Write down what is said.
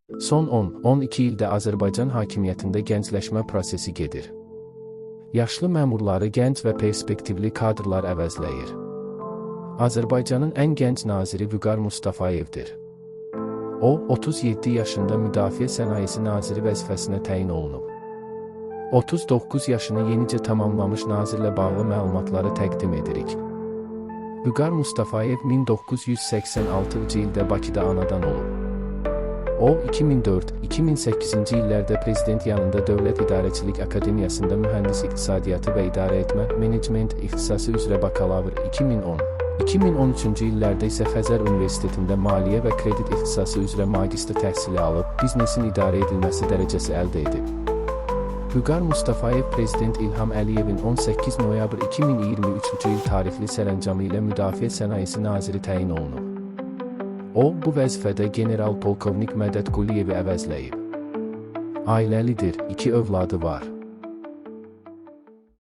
Son 10-12 ildə Azərbaycan hakimiyyətində gəncləşmə prosesi gedir. Yaşlı məmurları gənc və perspektivli kadrlar əvəzləyir. Azərbaycanın ən gənc naziri Vüqar Mustafayevdir. O, 37 yaşında Müdafiə Sənayesi Naziri vəzifəsinə təyin olunub. 39 yaşını yenicə tamamlamış nazirlə bağlı məlumatları təqdim edirik. Vüqar Mustafayev 1986-cı ildə Bakıda anadan olub. O, 2004-2008-ci illərdə prezident yanında Dövlət İdarəçilik Akademiyasında mühəndis iqtisadiyyatı və idarə etmə, menecment ixtisası üzrə bakalavr 2013-cü illərdə isə Xəzər Universitetində maliyyə və kredit ixtisası üzrə magistr təhsili alıb, biznesin idarə edilməsi dərəcəsi əldə edib. Vüqar Mustafayev Prezident İlham Əliyevin 18 noyabr 2023-cü il tarixli sərəncamı ilə Müdafiə Sənayesi Naziri təyin olunub. O, bu vəzifədə general-polkovnik Mədəd Quliyevi əvəzləyib. Ailəlidir, 2 övladı var.